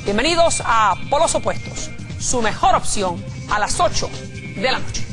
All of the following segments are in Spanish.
Bienvenidos a Polos Opuestos, su mejor opción a las 8 de la noche.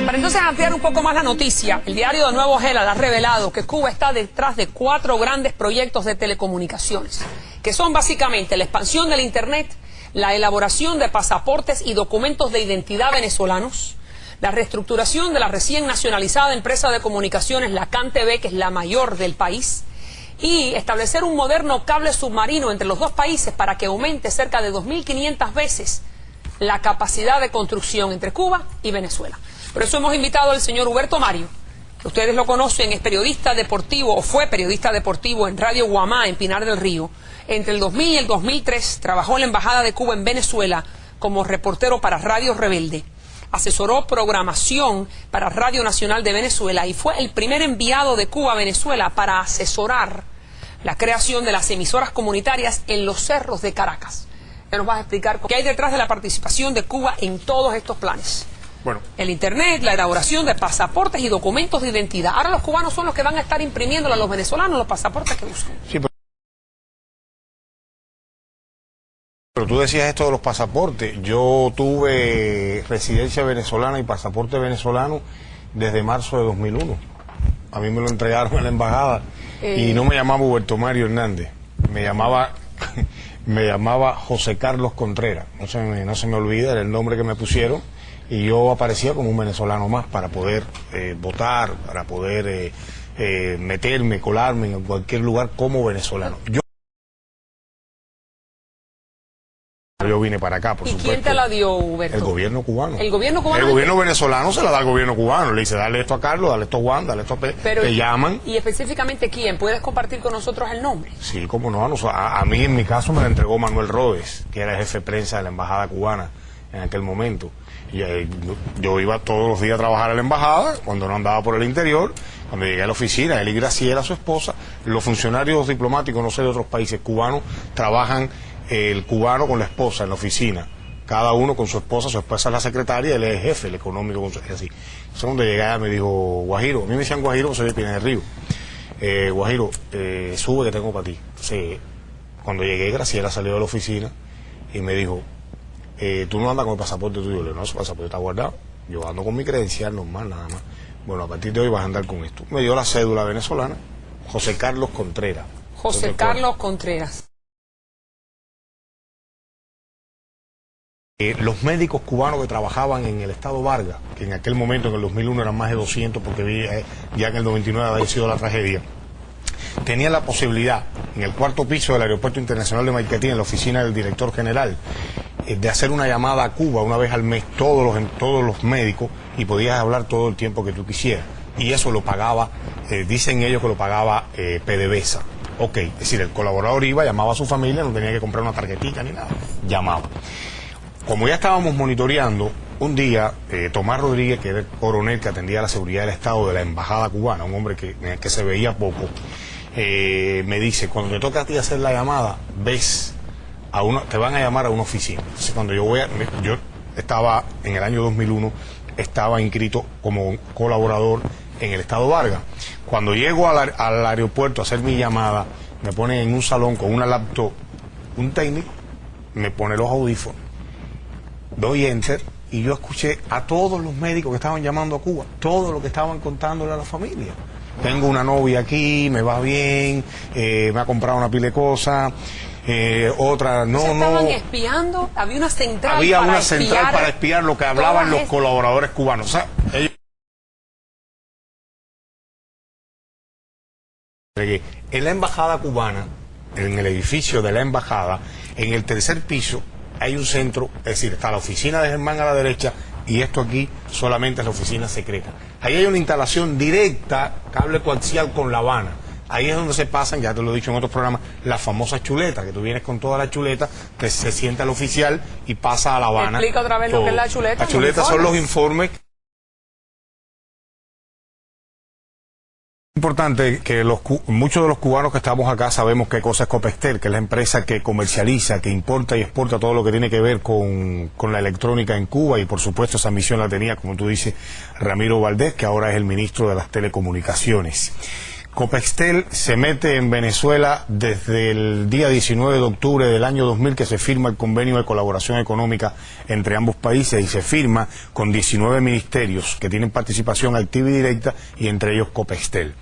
Para entonces ampliar un poco más la noticia, el diario de Nuevo Herald ha revelado que Cuba está detrás de 4 grandes proyectos de telecomunicaciones, que son básicamente la expansión del Internet, la elaboración de pasaportes y documentos de identidad venezolanos, la reestructuración de la recién nacionalizada empresa de comunicaciones, la CanTV, que es la mayor del país, y establecer un moderno cable submarino entre los dos países para que aumente cerca de 2.500 veces la capacidad de construcción entre Cuba y Venezuela. Por eso hemos invitado al señor Huberto Mario, que ustedes lo conocen, es periodista deportivo, o fue periodista deportivo en Radio Guamá, en Pinar del Río. Entre el 2000 y el 2003 trabajó en la Embajada de Cuba en Venezuela como reportero para Radio Rebelde. Asesoró programación para Radio Nacional de Venezuela y fue el primer enviado de Cuba a Venezuela para asesorar la creación de las emisoras comunitarias en los cerros de Caracas. Ya nos vas a explicar qué hay detrás de la participación de Cuba en todos estos planes. Bueno, el Internet, la elaboración de pasaportes y documentos de identidad. Ahora los cubanos son los que van a estar imprimiéndole a los venezolanos los pasaportes que usan. Sí, pero tú decías esto de los pasaportes. Yo tuve residencia venezolana y pasaporte venezolano desde marzo de 2001. A mí me lo entregaron en la embajada y no me llamaba Huberto Mario Hernández, me llamaba José Carlos Contreras. No se me olvida, era el nombre que me pusieron y yo aparecía como un venezolano más para poder votar, para poder meterme, colarme en cualquier lugar como venezolano. Yo vine para acá, por supuesto. ¿Y quién te la dio, Huberto? El gobierno cubano. ¿El gobierno cubano? El gobierno venezolano se la da al gobierno cubano. Le dice, dale esto a Carlos, dale esto a Juan, dale esto a Pedro. Pero, te llaman. ¿Y específicamente quién? ¿Puedes compartir con nosotros el nombre? Sí, cómo no. A mí, en mi caso, me la entregó Manuel Rodes, que era el jefe de prensa de la embajada cubana en aquel momento. Y yo iba todos los días a trabajar a la embajada, cuando no andaba por el interior. Cuando llegué a la oficina, él y Graciela, su esposa, los funcionarios diplomáticos, no sé, de otros países cubanos, trabajan el cubano con la esposa en la oficina, cada uno con su esposa es la secretaria, él es el jefe, el económico, así. Entonces cuando llegué allá me dijo, Guajiro, a mí me decían Guajiro, soy de Pinar del Río, Guajiro, sube que tengo para ti. Entonces, cuando llegué, Graciela salió de la oficina y me dijo, tú no andas con el pasaporte tuyo. Le digo, no, ese pasaporte está guardado, yo ando con mi credencial normal, nada más. Bueno, a partir de hoy vas a andar con esto. Me dio la cédula venezolana, José Carlos Contreras. José Carlos Contreras. Los médicos cubanos que trabajaban en el estado Vargas, que en aquel momento, en el 2001, eran más de 200, porque ya en el 99 había sido la tragedia, tenían la posibilidad, en el 4º piso del Aeropuerto Internacional de Maiquetía, en la oficina del director general, de hacer una llamada a Cuba una vez al mes, todos los médicos, y podías hablar todo el tiempo que tú quisieras. Y eso lo pagaba, dicen ellos que lo pagaba PDVSA. Ok, es decir, el colaborador iba, llamaba a su familia, no tenía que comprar una tarjetita ni nada, llamaba. Como ya estábamos monitoreando, un día Tomás Rodríguez, que era el coronel que atendía la seguridad del Estado de la embajada cubana, un hombre que se veía poco, me dice, cuando te toca a ti hacer la llamada, te van a llamar a una oficina. Entonces cuando yo estaba en el año 2001, estaba inscrito como colaborador en el Estado Vargas. Cuando llego al aeropuerto a hacer mi llamada, me ponen en un salón con una laptop, un técnico, me pone los audífonos, doy enter y yo escuché a todos los médicos que estaban llamando a Cuba, todo lo que estaban contándole a la familia. Tengo una novia aquí, me va bien, me ha comprado una pila de cosas, otra no. ¿Estaban espiando? Había una central para espiar lo que hablaban los colaboradores cubanos. O sea, ellos... En la embajada cubana, en el edificio de la embajada, en el 3er piso, hay un centro, es decir, está la oficina de Germán a la derecha y esto aquí solamente es la oficina secreta. Ahí hay una instalación directa, cable coaxial con La Habana. Ahí es donde se pasan, ya te lo he dicho en otros programas, las famosas chuletas, que tú vienes con toda la chuleta, que se sienta el oficial y pasa a La Habana. Explica otra vez todo lo que es la chuleta. Las chuletas son los informes Importante que muchos de los cubanos que estamos acá sabemos qué cosa es Copextel, que es la empresa que comercializa, que importa y exporta todo lo que tiene que ver con la electrónica en Cuba, y por supuesto esa misión la tenía, como tú dices, Ramiro Valdés, que ahora es el ministro de las Telecomunicaciones. Copextel se mete en Venezuela desde el día 19 de octubre del año 2000, que se firma el convenio de colaboración económica entre ambos países, y se firma con 19 ministerios que tienen participación activa y directa, y entre ellos Copextel.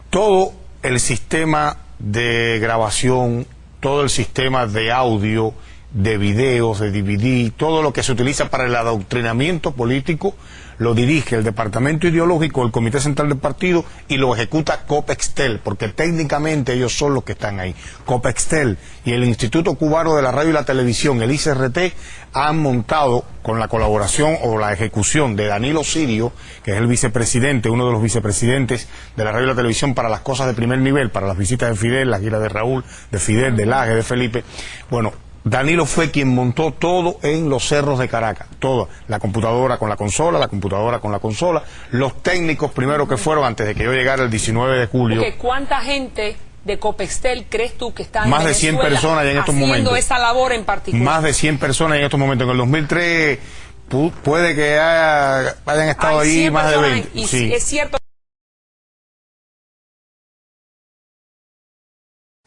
Todo el sistema de grabación, todo el sistema de audio, de videos, de DVD, todo lo que se utiliza para el adoctrinamiento político, lo dirige el departamento ideológico, el Comité Central del Partido, y lo ejecuta Copextel, porque técnicamente ellos son los que están ahí. Copextel y el Instituto Cubano de la Radio y la Televisión, el ICRT, han montado, con la colaboración o la ejecución de Danilo Sirio, que es el vicepresidente, uno de los vicepresidentes de la Radio y la Televisión para las cosas de primer nivel, para las visitas de Fidel, la gira de Raúl, de Fidel, de Laje, de Felipe. Bueno, Danilo fue quien montó todo en los cerros de Caracas, todo, la computadora con la consola, los técnicos primero que fueron antes de que yo llegara el 19 de julio. Porque ¿cuánta gente de Copextel crees tú que está en más de 100 personas en estos momentos haciendo esa labor en particular? Más de 100 personas en estos momentos. En el 2003 puede que hayan estado ahí más de 20. Y sí. Es cierto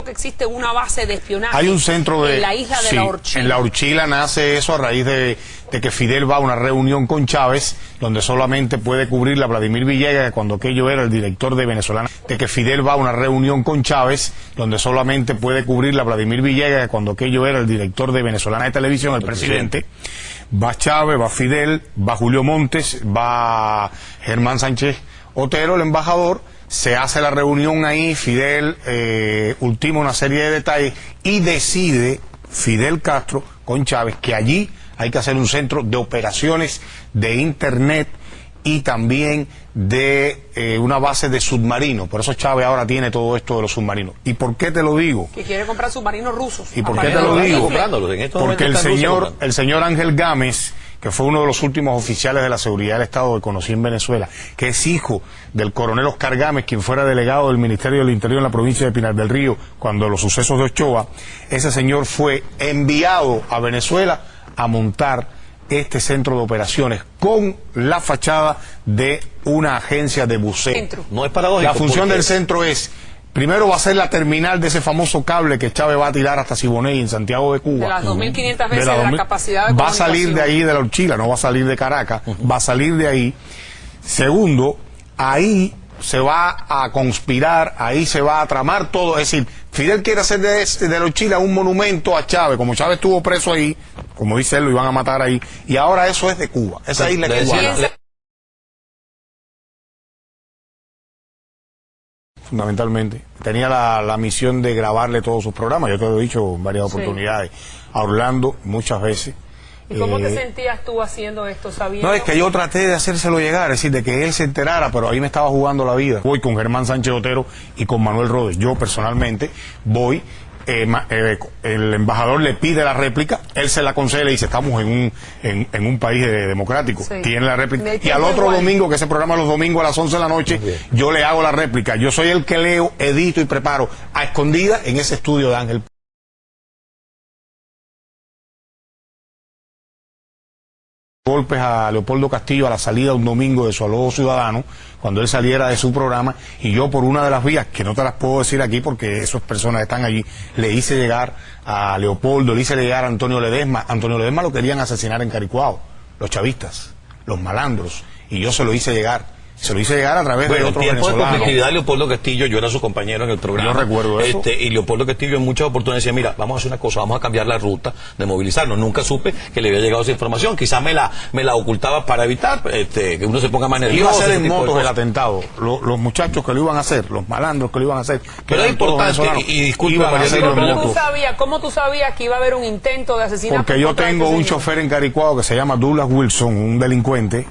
que existe una base de espionaje. Hay un centro en la isla de La Orchila. En La Orchila nace eso a raíz de que Fidel va a una reunión con Chávez, donde solamente puede cubrirla Vladimir Villegas, que cuando aquello era el director de Venezolana, de que Fidel va a una reunión con Chávez, donde solamente puede cubrirla Vladimir Villegas, que cuando aquello era el director de Venezolana de Televisión, el presidente. Va Chávez, va Fidel, va Julio Montes, va Germán Sánchez Otero, el embajador. Se hace la reunión ahí, Fidel ultima una serie de detalles y decide Fidel Castro con Chávez que allí hay que hacer un centro de operaciones de internet y también de una base de submarinos. Por eso Chávez ahora tiene todo esto de los submarinos. ¿Y por qué te lo digo? Que quiere comprar submarinos rusos. ¿Y por qué te lo digo? Porque el señor Ángel Gámez, que fue uno de los últimos oficiales de la seguridad del Estado que conocí en Venezuela, que es hijo del coronel Oscar Gámez, quien fuera delegado del Ministerio del Interior en la provincia de Pinar del Río cuando los sucesos de Ochoa. Ese señor fue enviado a Venezuela a montar este centro de operaciones con la fachada de una agencia de buceo. No es paradójico. La función del centro es: primero va a ser la terminal de ese famoso cable que Chávez va a tirar hasta Siboney en Santiago de Cuba. De las 2.500 veces de la capacidad de va a salir de ahí, de La Orchila, no va a salir de Caracas, va a salir de ahí. Segundo, ahí se va a conspirar, ahí se va a tramar todo. Es decir, Fidel quiere hacer de La Orchila un monumento a Chávez. Como Chávez estuvo preso ahí, como dice él, lo iban a matar ahí. Y ahora eso es de Cuba. Esa isla es cubana. Fundamentalmente. Tenía la misión de grabarle todos sus programas. Yo te lo he dicho en varias oportunidades. A Orlando, muchas veces. ¿Y cómo te sentías tú haciendo esto, sabiendo? No, es que yo traté de hacérselo llegar, es decir, de que él se enterara, pero ahí me estaba jugando la vida. Voy con Germán Sánchez Otero y con Manuel Rodés. Yo personalmente voy, el embajador le pide la réplica, él se la concede y le dice: estamos en un país democrático, sí. Tiene la réplica. Y al otro domingo, que ese programa los domingos a las 11 de la noche, yo le hago la réplica. Yo soy el que leo, edito y preparo a escondida en ese estudio de Ángel. Golpes a Leopoldo Castillo a la salida un domingo de su Aló Ciudadano, cuando él saliera de su programa, y yo por una de las vías, que no te las puedo decir aquí porque esas personas están allí, le hice llegar a Leopoldo, le hice llegar a Antonio Ledesma. Antonio Ledesma lo querían asesinar en Caricuao, los chavistas, los malandros, y yo se lo hice llegar. Se lo hice llegar a través de otros venezolanos. En tiempo de conflictividad, Leopoldo Castillo, yo era su compañero en el programa. Yo recuerdo eso. Y Leopoldo Castillo en muchas oportunidades decía: mira, vamos a hacer una cosa, vamos a cambiar la ruta de movilizarnos. Nunca supe que le había llegado esa información. Quizás me la ocultaba para evitar que uno se ponga más nervioso. Iba a ser en motos el atentado. Los muchachos que lo iban a hacer, los malandros que lo iban a hacer. Pero es importante, y disculpa, ¿Cómo tú sabías que iba a haber un intento de asesinato? Porque yo tengo un chofer en Caricuao que se llama Douglas Wilson, un delincuente,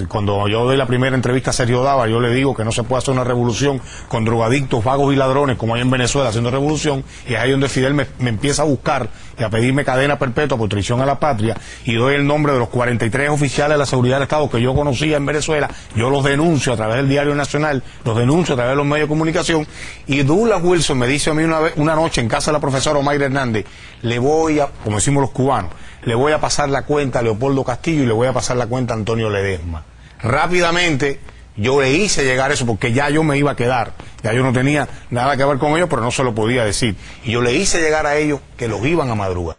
Cuando yo doy la primera entrevista a Sergio Dava, yo le digo que no se puede hacer una revolución con drogadictos, vagos y ladrones como hay en Venezuela haciendo revolución, y es ahí donde Fidel me empieza a buscar y a pedirme cadena perpetua por traición a la patria, y doy el nombre de los 43 oficiales de la seguridad del Estado que yo conocía en Venezuela. Yo los denuncio a través del Diario Nacional, los denuncio a través de los medios de comunicación, y Douglas Wilson me dice a mí una noche en casa de la profesora Omaira Hernández, le voy a, como decimos los cubanos, le voy a pasar la cuenta a Leopoldo Castillo y le voy a pasar la cuenta a Antonio Ledesma. Rápidamente yo le hice llegar eso porque ya yo me iba a quedar, ya yo no tenía nada que ver con ellos, pero no se lo podía decir. Y yo le hice llegar a ellos que los iban a madrugar.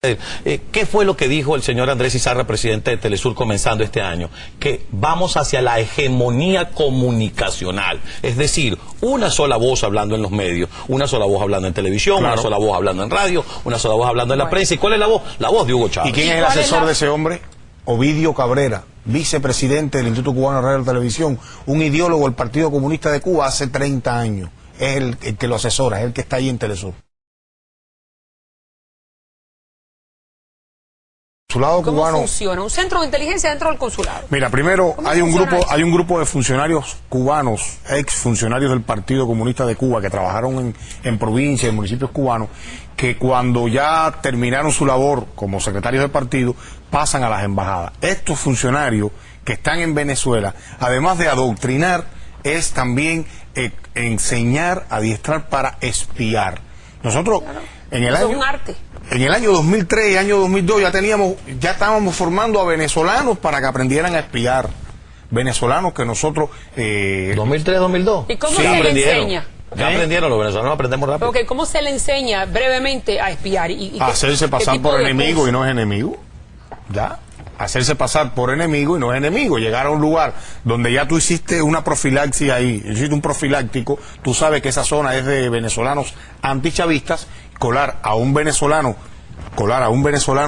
¿Qué fue lo que dijo el señor Andrés Izarra, presidente de Telesur, comenzando este año? Que vamos hacia la hegemonía comunicacional, es decir, una sola voz hablando en los medios, una sola voz hablando en televisión, claro, una sola voz hablando en radio, una sola voz hablando en la prensa. ¿Y cuál es la voz? La voz de Hugo Chávez. ¿Y quién es el asesor de ese hombre? Ovidio Cabrera, vicepresidente del Instituto Cubano de Radio y Televisión, un ideólogo del Partido Comunista de Cuba hace 30 años. Es el que lo asesora, es el que está ahí en Telesur. Consulado ¿Cómo cubano funciona? Un centro de inteligencia dentro del consulado. Mira, primero hay funciona un grupo de funcionarios cubanos, ex funcionarios del Partido Comunista de Cuba, que trabajaron en provincias, en municipios cubanos, que cuando ya terminaron su labor como secretarios del partido, pasan a las embajadas. Estos funcionarios que están en Venezuela, además de adoctrinar, es también enseñar, adiestrar para espiar. Nosotros, claro, en el eso año... es un arte. En el año 2003 y año 2002 ya estábamos formando a venezolanos para que aprendieran a espiar. Venezolanos que nosotros... 2003-2002. ¿Y cómo Sí, se le aprendieron. enseña? Ya aprendieron, los venezolanos aprendemos rápido. Okay, ¿cómo se le enseña brevemente a espiar? a hacerse pasar por enemigo y no es enemigo. Ya. Hacerse pasar por enemigo y no es enemigo. Llegar a un lugar donde ya tú hiciste una profilaxis ahí, hiciste un profiláctico, tú sabes que esa zona es de venezolanos antichavistas, colar a un venezolano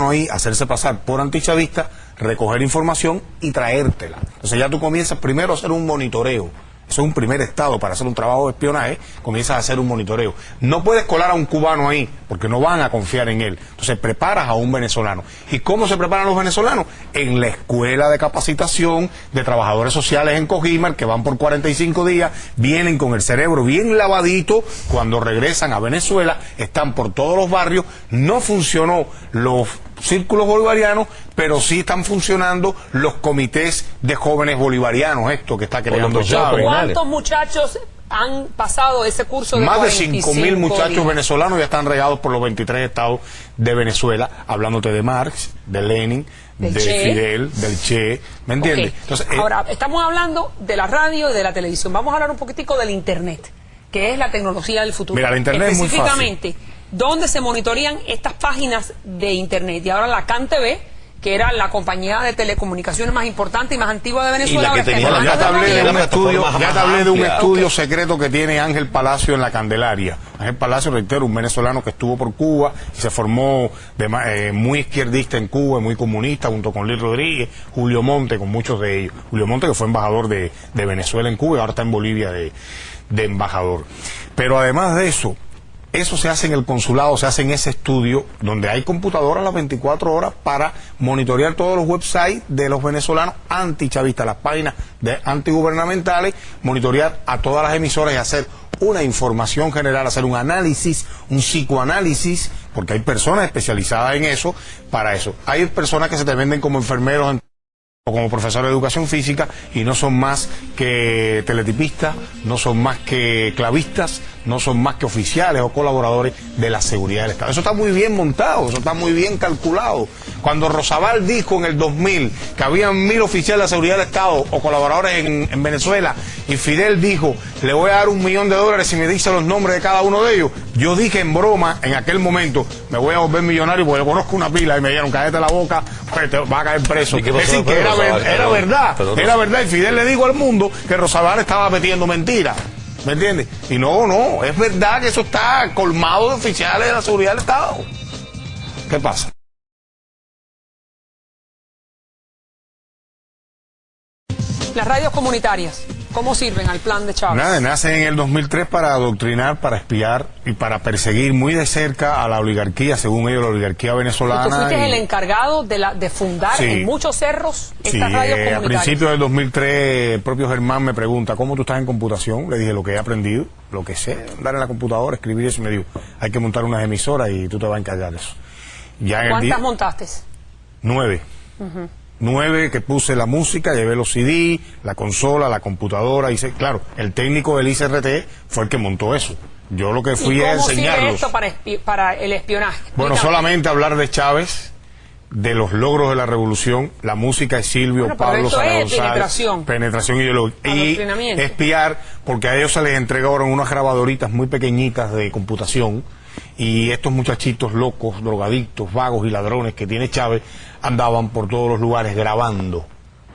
ahí, hacerse pasar por antichavista, recoger información y traértela. Entonces ya tú comienzas primero a hacer un monitoreo. Eso es un primer estado para hacer un trabajo de espionaje, comienzas a hacer un monitoreo. No puedes colar a un cubano ahí, porque no van a confiar en él. Entonces preparas a un venezolano. ¿Y cómo se preparan los venezolanos? En la escuela de capacitación de trabajadores sociales en Cogimar, que van por 45 días, vienen con el cerebro bien lavadito, cuando regresan a Venezuela, están por todos los barrios. No funcionó los círculos bolivarianos, pero sí están funcionando los comités de jóvenes bolivarianos, esto que está creando Chávez. ¿Cuántos muchachos han pasado ese curso de Más de 45 5.000 muchachos días? venezolanos ya están regados por los 23 estados de Venezuela, hablándote de Marx, de Lenin, de Fidel, del Che, ¿me entiendes? Okay. Entonces, ahora, estamos hablando de la radio y de la televisión. Vamos a hablar un poquitico del Internet, que es la tecnología del futuro. Mira, la Internet es muy fácil. Específicamente, ¿dónde se monitorean estas páginas de Internet? Y ahora la CanTV, que era la compañía de telecomunicaciones más importante y más antigua de Venezuela. Y la que ahora tenía está en ya te manos hablé de de un nadie. estudio, ya te hablé de un amplia. estudio secreto que tiene Ángel Palacio en la Candelaria. Ángel Palacio, reitero, un venezolano que estuvo por Cuba y se formó muy izquierdista en Cuba, muy comunista, junto con Luis Rodríguez, Julio Monte, con muchos de ellos. Julio Monte, que fue embajador de Venezuela en Cuba y ahora está en Bolivia de embajador. Pero además de eso se hace en el consulado, se hace en ese estudio donde hay computadoras las 24 horas para monitorear todos los websites de los venezolanos antichavistas, las páginas de antigubernamentales, monitorear a todas las emisoras y hacer una información general, hacer un análisis, un psicoanálisis, porque hay personas especializadas en eso, para eso. Hay personas que se te venden como enfermeros o como profesores de educación física y no son más que teletipistas, no son más que clavistas, no son más que oficiales o colaboradores de la seguridad del Estado. Eso está muy bien montado, eso está muy bien calculado. Cuando Rosabal dijo en el 2000 que habían 1.000 oficiales de la seguridad del Estado o colaboradores en Venezuela, y Fidel dijo, le voy a dar $1 millón si me dice los nombres de cada uno de ellos, yo dije en broma en aquel momento, me voy a volver millonario porque yo conozco una pila, y me dijeron, cállate la boca, pues te vas a caer preso. Es decir, que era verdad, y Fidel le dijo al mundo que Rosabal estaba metiendo mentiras. ¿Me entiendes? Y no, es verdad que eso está colmado de oficiales de la seguridad del Estado. ¿Qué pasa? Las radios comunitarias. ¿Cómo sirven al plan de Chávez? Nada, nace en el 2003 para adoctrinar, para espiar y para perseguir muy de cerca a la oligarquía, según ellos, la oligarquía venezolana. ¿Y tú fuiste el encargado de fundar Sí. en muchos cerros estas Sí, radios a comunitarias? principios del 2003, el propio Germán me pregunta, ¿cómo tú estás en computación? Le dije, lo que he aprendido, lo que sé, andar en la computadora, escribir eso, y me dijo, hay que montar unas emisoras y tú te vas a encargar de eso. Ya en el ¿Cuántas día, montaste? 9. 9 que puse la música, llevé los CD, la consola, la computadora, claro, el técnico del ICRT fue el que montó eso. Yo lo que fui ¿Y a cómo sirve enseñarlos. esto para el espionaje? Bueno, Explícame. solamente hablar de Chávez, de los logros de la revolución, la música de Silvio, Bueno, pero Pablo, eso Sara es González, penetración. penetración ideológica, y Adoctrinamiento. espiar, porque a ellos se les entregaron unas grabadoritas muy pequeñitas de computación, y estos muchachitos locos, drogadictos, vagos y ladrones que tiene Chávez andaban por todos los lugares grabando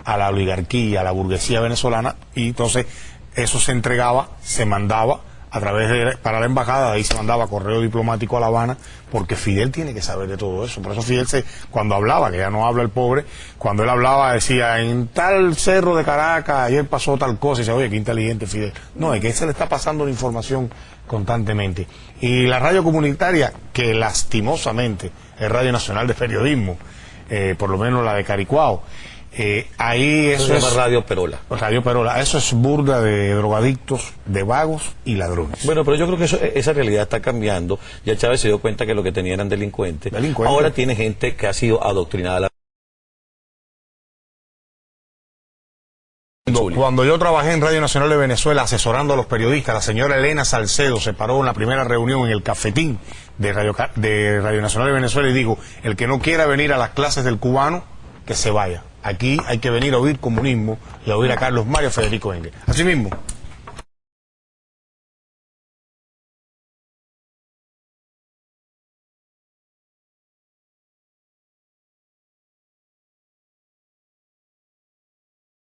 a la oligarquía, a la burguesía venezolana, y entonces eso se entregaba, se mandaba a través de, para la embajada, de ahí se mandaba correo diplomático a La Habana, porque Fidel tiene que saber de todo eso. Por eso Fidel, cuando hablaba, que ya no habla el pobre, cuando él hablaba decía, en tal cerro de Caracas, ayer pasó tal cosa, y dice, oye, qué inteligente Fidel. No, es que se le está pasando la información constantemente. Y la radio comunitaria, que lastimosamente es Radio Nacional de Periodismo, por lo menos la de Caricuao, ahí eso Se llama es Radio Perola. Radio Perola, eso es burda de drogadictos, de vagos y ladrones. Bueno, pero yo creo que esa realidad está cambiando. Ya Chávez se dio cuenta que lo que tenía eran delincuentes. Ahora tiene gente que ha sido adoctrinada. Cuando yo trabajé en Radio Nacional de Venezuela asesorando a los periodistas, la señora Elena Salcedo se paró en la primera reunión en el cafetín de Radio Nacional de Venezuela y dijo, el que no quiera venir a las clases del cubano, que se vaya. Aquí hay que venir a oír comunismo y a oír a Carlos Mario Federico Engel. Así mismo.